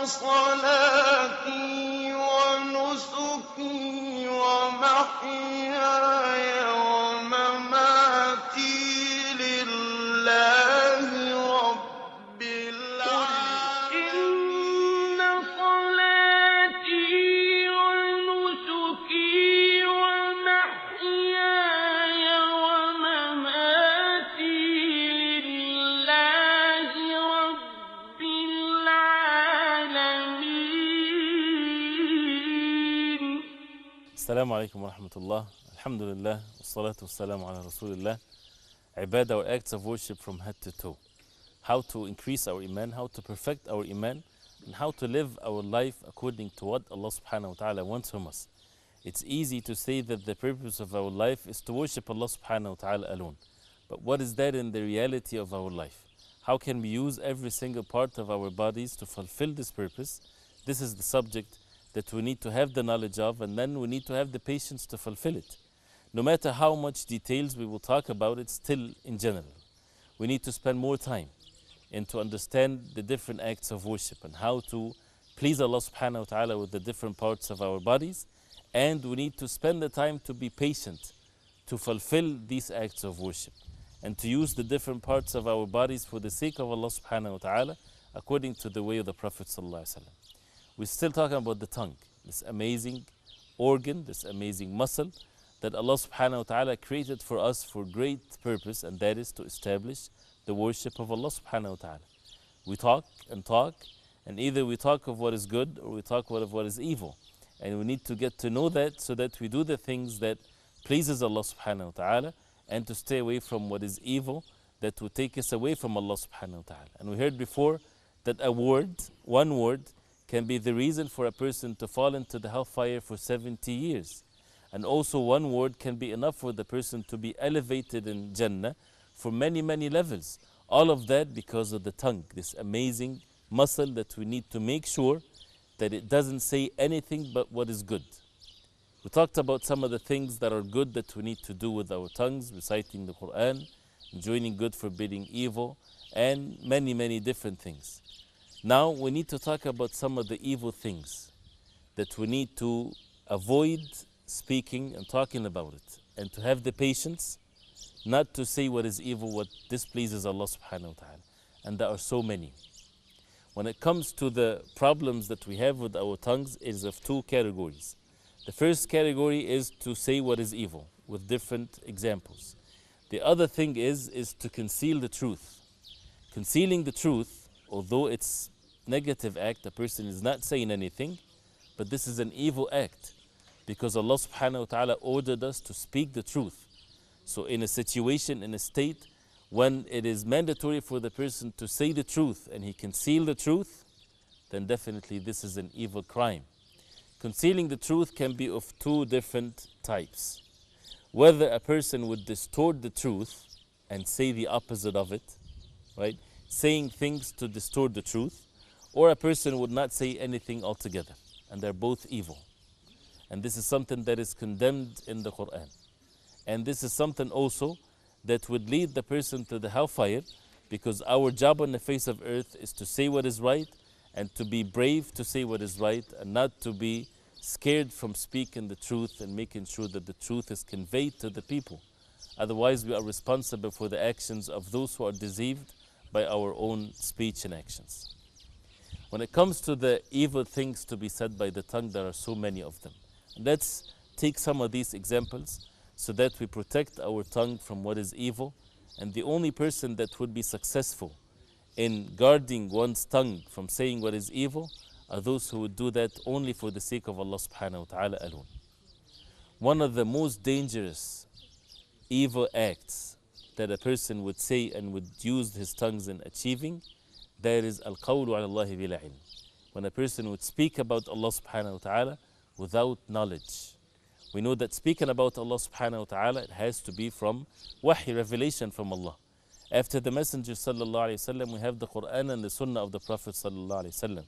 صلاتي ونسكي ومحياي ومماتي لله رب العالمين إن صلاتي ونسكي ومحياي ومماتي لله رب العالمين. السلام عليكم ورحمة الله. Alhamdulillah, wassalatu wassalamu ala Rasulillah. Ibadah, or acts of worship from head to toe. How to increase our iman, how to perfect our iman, and how to live our life according to what Allah subhanahu wa ta'ala wants from us. It's easy to say that the purpose of our life is to worship Allah subhanahu wa ta'ala alone. But what is that in the reality of our life? How can we use every single part of our bodies to fulfill this purpose? This is the subject that we need to have the knowledge of, and then we need to have the patience to fulfill it. No matter how much details we will talk about it, still in general, we need to spend more time and to understand the different acts of worship and how to please Allah subhanahu wa ta'ala with the different parts of our bodies. And we need to spend the time to be patient to fulfill these acts of worship and to use the different parts of our bodies for the sake of Allah subhanahu wa ta'ala according to the way of the Prophet sallallahu alaihi wasallam. We're still talking about the tongue, this amazing organ, this amazing muscle that Allah subhanahu wa ta'ala created for us for great purpose, and that is to establish the worship of Allah subhanahu wa ta'ala. We talk, and either we talk of what is good or we talk of what is evil. And we need to get to know that so that we do the things that pleases Allah subhanahu wa ta'ala, and to stay away from what is evil that will take us away from Allah subhanahu wa ta'ala. And we heard before that a word, one word, can be the reason for a person to fall into the hellfire for 70 years. And also one word can be enough for the person to be elevated in Jannah for many, many levels. All of that because of the tongue, this amazing muscle that we need to make sure that it doesn't say anything but what is good. We talked about some of the things that are good that we need to do with our tongues, reciting the Quran, enjoining good, forbidding evil, and many, many different things. Now we need to talk about some of the evil things that we need to avoid speaking and talking about it, and to have the patience not to say what is evil, what displeases Allah subhanahu wa ta'ala. And there are so many. When it comes to the problems that we have with our tongues, it is of two categories. The first category is to say what is evil with different examples. The other thing is to conceal the truth. Concealing the truth, although it's negative act, a person is not saying anything, but this is an evil act because Allah subhanahu wa ta'ala ordered us to speak the truth. So in a situation, in a state, when it is mandatory for the person to say the truth and he conceal the truth, then definitely this is an evil crime. Concealing the truth can be of two different types. Whether a person would distort the truth and say the opposite of it, right? Saying things to distort the truth, or a person would not say anything altogether. And they're both evil. And this is something that is condemned in the Quran. And this is something also that would lead the person to the hellfire, because our job on the face of earth is to say what is right and to be brave to say what is right and not to be scared from speaking the truth and making sure that the truth is conveyed to the people. Otherwise, we are responsible for the actions of those who are deceived by our own speech and actions. When it comes to the evil things to be said by the tongue, there are so many of them. Let's take some of these examples so that we protect our tongue from what is evil. And the only person that would be successful in guarding one's tongue from saying what is evil are those who would do that only for the sake of Allah subhanahu wa ta'ala alone. One of the most dangerous evil acts that a person would say and would use his tongues in achieving, that is al-qawlu ala Allahi bila ilm. When a person would speak about Allah subhanahu wa ta'ala without knowledge. We know that speaking about Allah subhanahu wa ta'ala, it has to be from wahy, revelation from Allah. After the Messenger sallallahu alayhi wa sallam, we have the Quran and the Sunnah of the Prophet sallallahu alayhi wa sallam.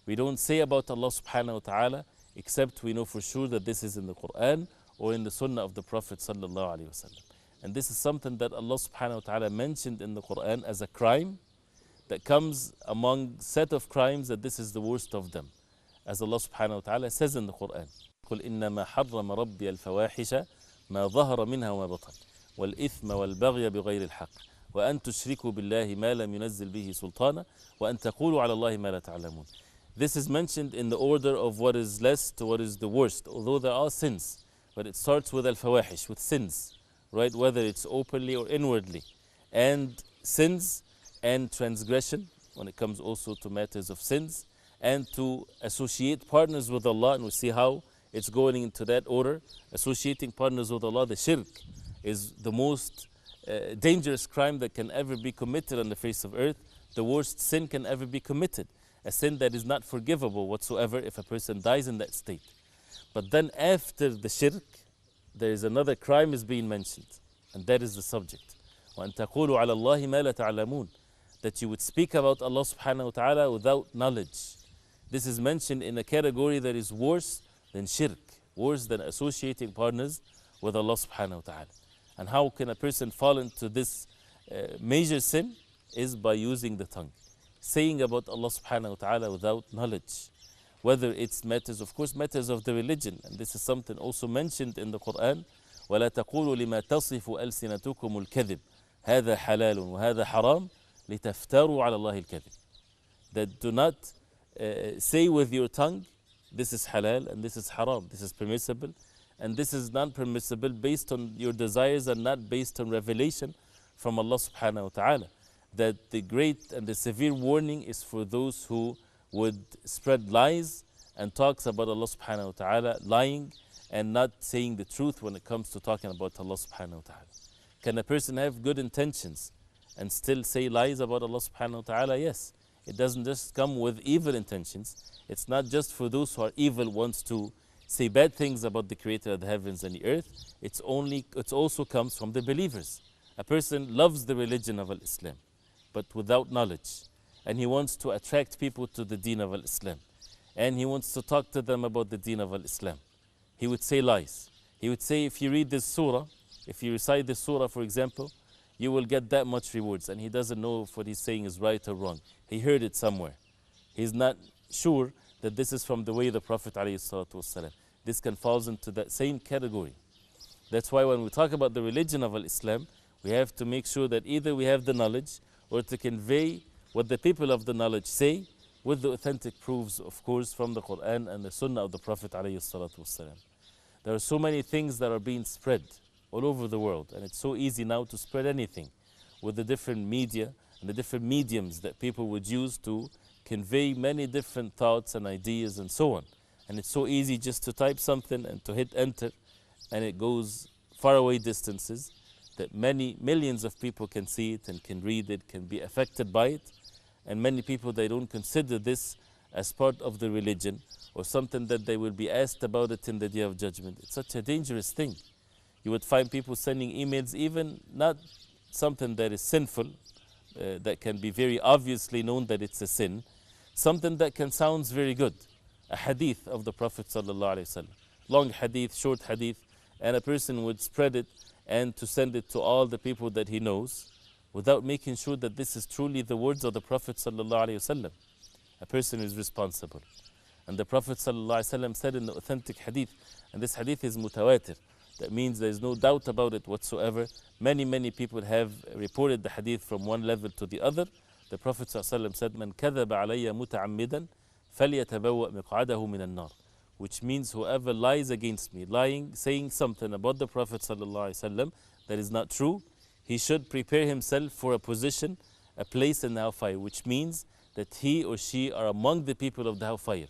We don't say about Allah subhanahu wa ta'ala except we know for sure that this is in the Quran or in the Sunnah of the Prophet sallallahu alayhi wa sallam. And this is something that Allah subhanahu wa ta'ala mentioned in the Quran as a crime that comes among set of crimes that this is the worst of them. As Allah subhanahu wa ta'ala says in the Quran, قُلْ إِنَّمَا حَرَّمَ رَبِّيَ الْفَوَاحِشَ مَا ظَهَرَ مِنْهَا وَمَا بَطَنَ وَالْإِثْمَ وَالْبَغْيَ بِغَيْرِ الْحَقِّ وَأَن تُشْرِكُوا بِاللَّهِ مَا لَمْ يُنَزِّلْ بِهِ سُلْطَانًا وَأَن تَقُولُوا عَلَى اللَّهِ مَا لَا تَعْلَمُونَ. This is mentioned in the order of what is less to what is the worst, although there are sins. But it starts with al-fawahish, with sins, right? Whether it's openly or inwardly. And sins and transgression, when it comes also to matters of sins, and to associate partners with Allah, and we see how it's going into that order. Associating partners with Allah, the shirk, is the most dangerous crime that can ever be committed on the face of earth. The worst sin can ever be committed. A sin that is not forgivable whatsoever if a person dies in that state. But then after the shirk, there is another crime is being mentioned, and that is the subject. وَأَن تَقُولُوا عَلَى اللَّهِ مَا لَا تَعْلَمُونَ. That you would speak about Allah subhanahu wa ta'ala without knowledge. This is mentioned in a category that is worse than shirk, worse than associating partners with Allah subhanahu wa ta'ala. And how can a person fall into this major sin? Is by using the tongue. Saying about Allah subhanahu wa ta'ala without knowledge. Whether it's matters, of course, matters of the religion. And this is something also mentioned in the Quran. وَلَا تَقُولُوا لِمَا تَصِفُ أَلْسِنَتُكُمُ الْكَذِبِ هَذَا حَلَالٌ وَهَذَا حَرَامٌ لِتَفْتَرُوا عَلَى اللَّهِ الْكَذِبِ. That do not say with your tongue, this is halal and this is haram, this is permissible and this is not permissible based on your desires and not based on revelation from Allah subhanahu wa ta'ala. That the great and the severe warning is for those who would spread lies and talks about Allah subhanahu wa ta'ala, lying and not saying the truth when it comes to talking about Allah subhanahu wa ta'ala. Can a person have good intentions and still say lies about Allah subhanahu wa ta'ala? Yes. It doesn't just come with evil intentions. It's not just for those who are evil, wants to say bad things about the creator of the heavens and the earth. It also comes from the believers. A person loves the religion of Islam, but without knowledge. And he wants to attract people to the deen of Islam. And he wants to talk to them about the deen of Islam. He would say lies. He would say, if you read this surah, if you recite this surah, for example, you will get that much rewards. And he doesn't know if what he's saying is right or wrong. He heard it somewhere. He's not sure that this is from the way of the Prophet ﷺ. This can fall into that same category. That's why when we talk about the religion of Islam, we have to make sure that either we have the knowledge or to convey what the people of the knowledge say with the authentic proofs, of course, from the Quran and the Sunnah of the Prophet ﷺ. There are so many things that are being spread all over the world, and it's so easy now to spread anything with the different media and the different mediums that people would use to convey many different thoughts and ideas and so on. And it's so easy just to type something and to hit enter, and it goes far away distances that many millions of people can see it and can read it, can be affected by it. And many people, they don't consider this as part of the religion or something that they will be asked about it in the Day of Judgment. It's such a dangerous thing. You would find people sending emails, even not something that is sinful, that can be very obviously known that it's a sin, something that can sound very good, a hadith of the Prophet ﷺ, long hadith, short hadith, and a person would spread it and to send it to all the people that he knows without making sure that this is truly the words of the Prophet ﷺ. A person is responsible. And the Prophet ﷺ said in the authentic hadith, and this hadith is mutawatir, that means there is no doubt about it whatsoever. Many people have reported the hadith from one level to the other. The Prophet ﷺ said, "Man kadhaba alayya muta'ammidan falyatabawwa miq'adahu min an-nar," which means whoever lies against me, lying, saying something about the Prophet ﷺ that is not true, he should prepare himself for a position, a place in the hellfire, which means that he or she are among the people of the hellfire.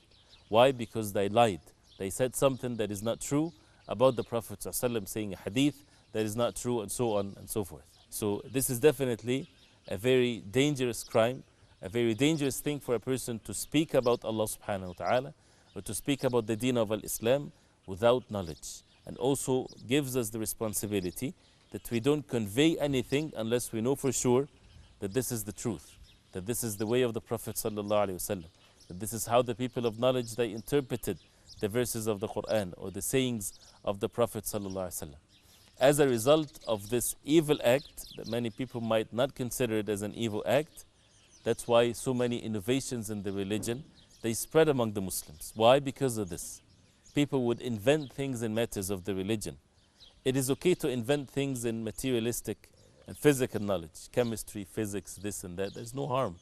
Why? Because they lied. They said something that is not true about the Prophet ﷺ, saying a hadith that is not true, and so on and so forth. So this is definitely a very dangerous crime, a very dangerous thing for a person to speak about Allah subhanahu wa ta'ala, or to speak about the deen of Islam without knowledge. And also gives us the responsibility that we don't convey anything unless we know for sure that this is the truth, that this is the way of the Prophet sallallahu alaihi wasallam, that this is how the people of knowledge, they interpreted the verses of the Quran or the sayings of the Prophet sallallahu alaihi wasallam. As a result of this evil act, that many people might not consider it as an evil act, That's why so many innovations in the religion, they spread among the Muslims. Why? Because of this. People would invent things in matters of the religion. It is okay to invent things in materialistic and physical knowledge, chemistry, physics, this and that. There's no harm.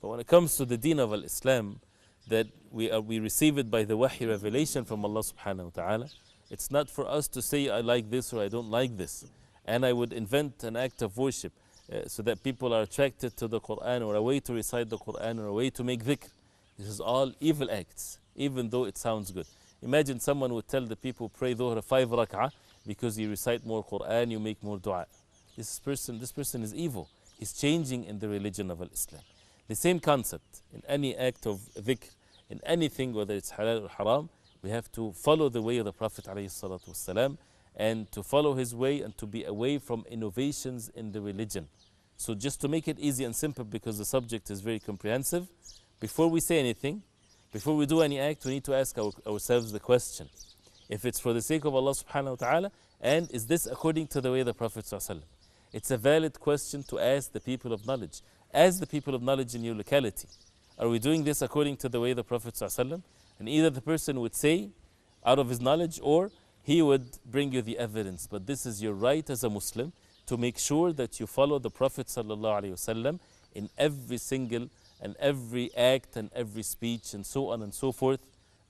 But when it comes to the deen of Islam, that we receive it by the wahy revelation from Allah subhanahu wa ta'ala, it's not for us to say I like this or I don't like this. And I would invent an act of worship so that people are attracted to the Quran, or a way to recite the Quran, or a way to make dhikr. This is all evil acts, even though it sounds good. Imagine someone would tell the people, pray dhuhr 5 rak'ah, because you recite more Quran, you make more dua. This person is evil. He's changing in the religion of Islam. The same concept in any act of dhikr, in anything, whether it's halal or haram, we have to follow the way of the Prophet ﷺ, and to follow his way and to be away from innovations in the religion. So just to make it easy and simple, because the subject is very comprehensive, before we say anything, before we do any act, we need to ask ourselves the question. If it's for the sake of Allah subhanahu wa ta'ala, and is this according to the way of the Prophet ﷺ? It's a valid question to ask the people of knowledge. Ask the people of knowledge in your locality. Are we doing this according to the way of the Prophet ﷺ? And either the person would say out of his knowledge, or he would bring you the evidence. But this is your right as a Muslim, to make sure that you follow the Prophet ﷺ in every single and every act and every speech and so on and so forth.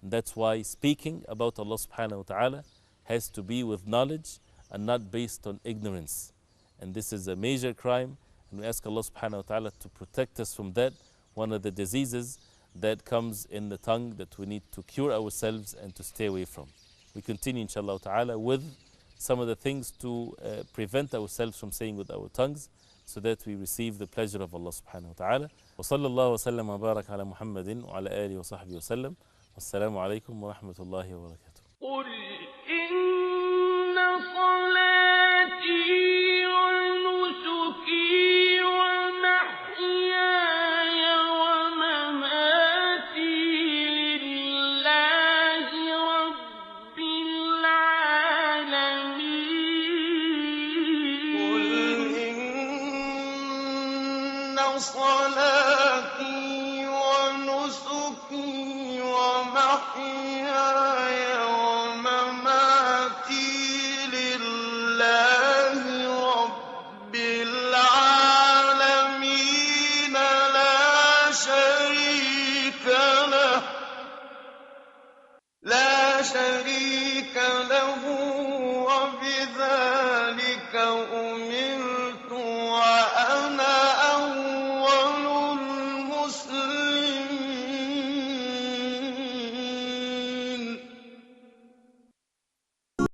And that's why speaking about Allah subhanahu wa ta'ala has to be with knowledge and not based on ignorance. And this is a major crime, and we ask Allah subhanahu wa ta'ala to protect us from that. One of the diseases that comes in the tongue that we need to cure ourselves and to stay away from. We continue inshallah ta'ala with some of the things to prevent ourselves from saying with our tongues, so that we receive the pleasure of Allah subhanahu wa ta'ala. Wa sallallahu wa sallam wa barak ala Muhammadin wa ala alihi wa sahbihi wa sallam. Wassalamu alaikum wa rahmatullahi wa barakatuh. قل إن صلاتي ونسكي ومحياي ومماتي لله رب العالمين. قل إن صلاتي ونسكي ومحياي